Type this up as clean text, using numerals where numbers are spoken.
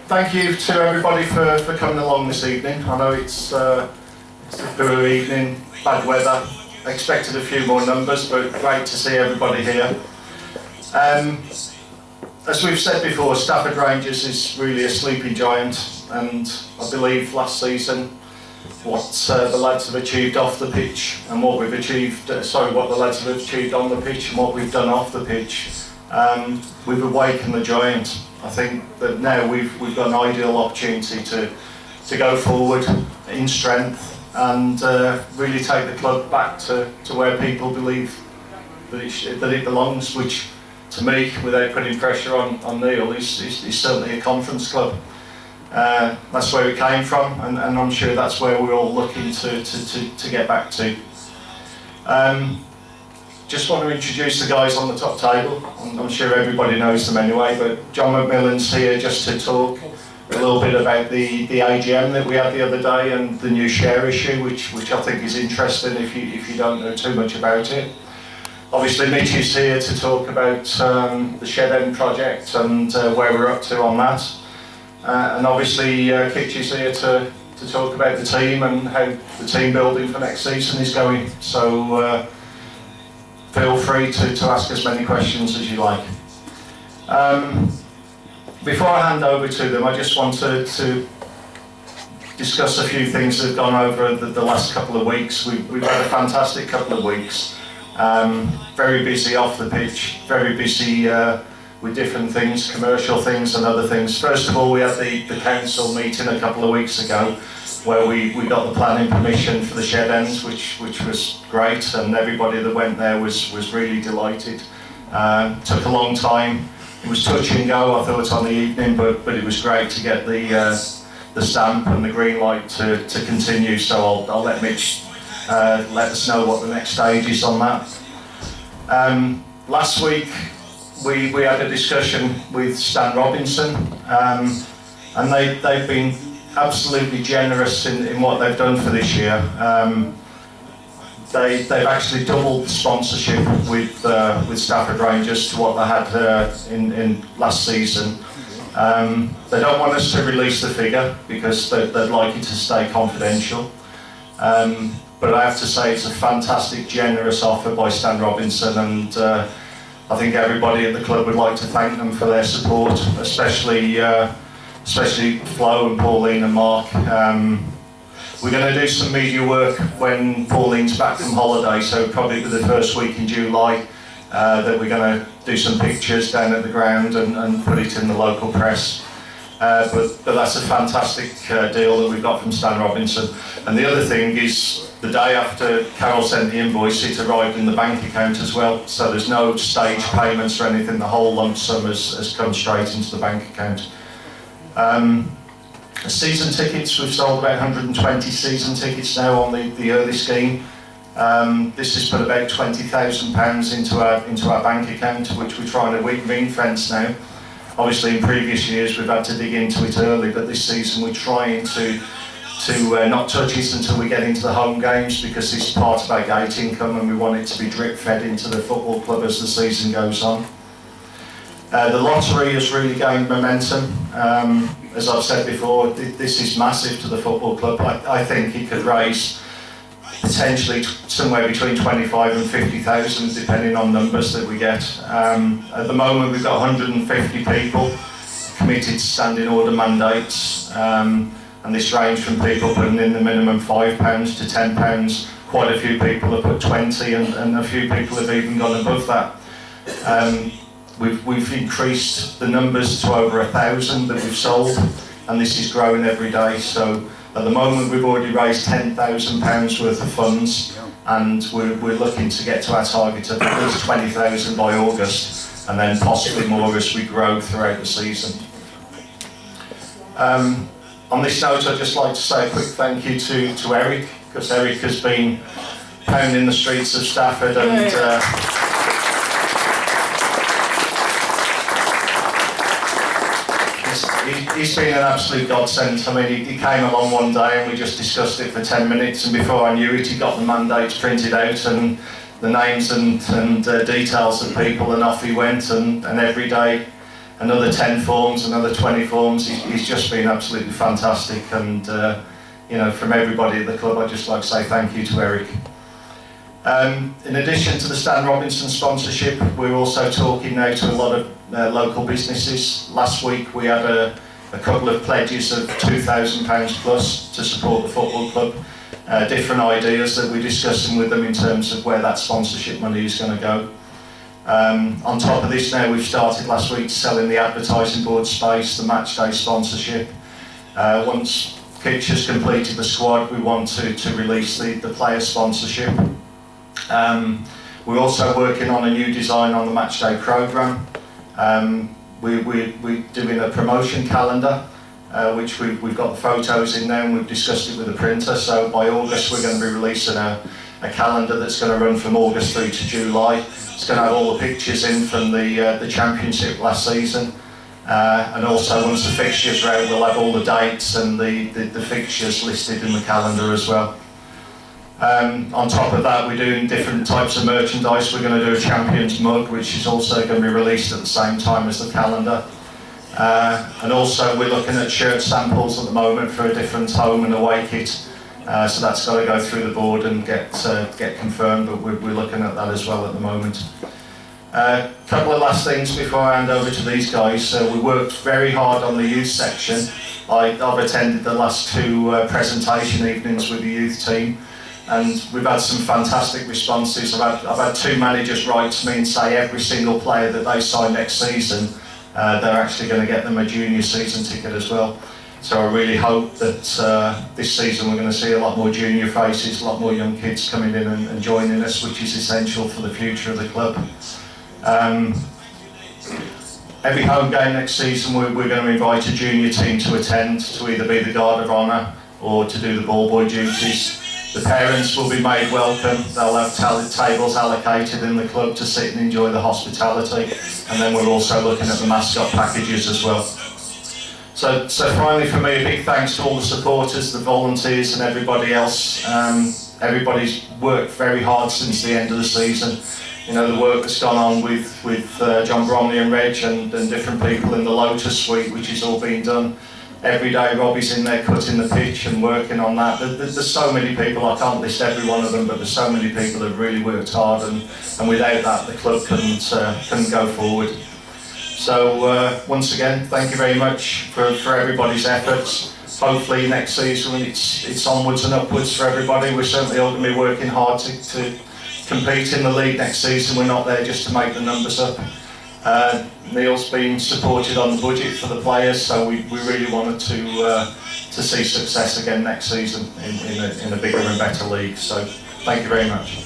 Thank you to everybody for coming along this evening. I know it's a Boro evening, bad weather. I expected a few more numbers, but great to see everybody here. As we've said before, Stafford Rangers is really a sleeping giant, and I believe last season what the lads have achieved off the pitch and what we've achieved, what the lads have achieved on the pitch and what we've done off the pitch, we've awakened the giant. I think that now we've got an ideal opportunity to go forward in strength and really take the club back to where people believe that it belongs, which to me, without putting pressure on Neil, is certainly a conference club. That's where we came from, and I'm sure that's where we're all looking to get back to. Just want to introduce the guys on the top table. I'm sure everybody knows them anyway, but John McMillan's here just to talk a little bit about the AGM that we had the other day and the new share issue, which I think is interesting if you don't know too much about it. Obviously Mitch is here to talk about the Shed End project and where we're up to on that. And obviously Kitch is here to talk about the team and how the team building for next season is going. So feel free to ask as many questions as you like. Before I hand over to them, I just wanted to discuss a few things that have gone over the last couple of weeks. We've had a fantastic couple of weeks. Very busy off the pitch, very busy with different things, commercial things and other things. First of all, we had the council meeting a couple of weeks ago where we got the planning permission for the shed ends, which was great, and everybody that went there was really delighted. Took a long time. It was touch and go, I thought, on the evening, but it was great to get the stamp and the green light to continue. So I'll let Mitch let us know what the next stage is on that. Last week we had a discussion with Stan Robinson, and they've been absolutely generous in what they've done for this year. They've actually doubled the sponsorship with Stafford Rangers to what they had in last season. They don't want us to release the figure because they'd like it to stay confidential. But I have to say it's a fantastic, generous offer by Stan Robinson, and I think everybody at the club would like to thank them for their support, especially Flo and Pauline and Mark. We're going to do some media work when Pauline's back from holiday, so probably the first week in July that we're going to do some pictures down at the ground and put it in the local press. But that's a fantastic deal that we've got from Stan Robinson. And the other thing is, the day after Carol sent the invoice, it arrived in the bank account as well. So there's no stage payments or anything. The whole lump sum has come straight into the bank account. Season tickets, we've sold about 120 season tickets now on the early scheme. This has put about £20,000 into our bank account, which we're trying to ring fence now. Obviously in previous years we've had to dig into it early, but this season we're trying to not touch it until we get into the home games, because it's part of our gate income and we want it to be drip fed into the football club as the season goes on. The lottery has really gained momentum. As I've said before, this is massive to the football club. I think it could raise potentially somewhere between 25 and 50,000 depending on numbers that we get. At the moment we've got 150 people committed to standing order mandates, and this range from people putting in the minimum £5 to £10. Quite a few people have put 20 and a few people have even gone above that. We've increased the numbers to over 1,000 that we've sold, and this is growing every day. So at the moment we've already raised £10,000 worth of funds, and we're looking to get to our target of at least 20,000 by August, and then possibly more as we grow throughout the season. On this note, I'd just like to say a quick thank you to Eric, because Eric has been pounding the streets of Stafford, and he's been an absolute godsend. I mean, he came along one day and we just discussed it for 10 minutes, and before I knew it, he got the mandates printed out and the names and details of people, and off he went, and every day another 10 forms, another 20 forms. He's just been absolutely fantastic, and you know, from everybody at the club, I'd just like to say thank you to Eric. In addition to the Stan Robinson sponsorship, we're also talking now to a lot of local businesses. Last week we had a couple of pledges of £2,000 plus to support the football club. Different ideas that we're discussing with them in terms of where that sponsorship money is going to go. On top of this now, we've started last week selling the advertising board space, the match day sponsorship. Once Kitch has completed the squad, we want to release the player sponsorship. We're also working on a new design on the match day programme. We're doing a promotion calendar, which we've got the photos in now, and we've discussed it with the printer. So by August we're going to be releasing a calendar that's going to run from August through to July. It's going to have all the pictures in from the championship last season, and also once the fixtures are out, we'll have all the dates and the fixtures listed in the calendar as well. On top of that, we're doing different types of merchandise. We're going to do a Champions mug, which is also going to be released at the same time as the calendar. And also we're looking at shirt samples at the moment for a different home and away kit. So that's got to go through the board and get confirmed, but we're looking at that as well at the moment. A couple of last things before I hand over to these guys. We worked very hard on the youth section. I've attended the last two presentation evenings with the youth team, and we've had some fantastic responses. I've had two managers write to me and say every single player that they sign next season, they're actually going to get them a junior season ticket as well. So I really hope that this season we're going to see a lot more junior faces, a lot more young kids coming in and joining us, which is essential for the future of the club. Every home game next season we're going to invite a junior team to attend, to either be the guard of honour or to do the ball boy duties. The parents will be made welcome. They'll have tables allocated in the club to sit and enjoy the hospitality, and then we're also looking at the mascot packages as well. So finally for me, a big thanks to all the supporters, the volunteers and everybody else. Everybody's worked very hard since the end of the season. You know, the work that's gone on with John Bromley and Reg and different people in the Lotus Suite, which is all being done. Every day Robbie's in there cutting the pitch and working on that. There's so many people, I can't list every one of them, but there's so many people that have really worked hard, and without that the club couldn't go forward. So once again, thank you very much for everybody's efforts. Hopefully next season it's onwards and upwards for everybody. We're certainly all going to be working hard to compete in the league next season. We're not there just to make the numbers up. Neil's been supported on the budget for the players, so we really wanted to see success again next season in a bigger and better league. So thank you very much.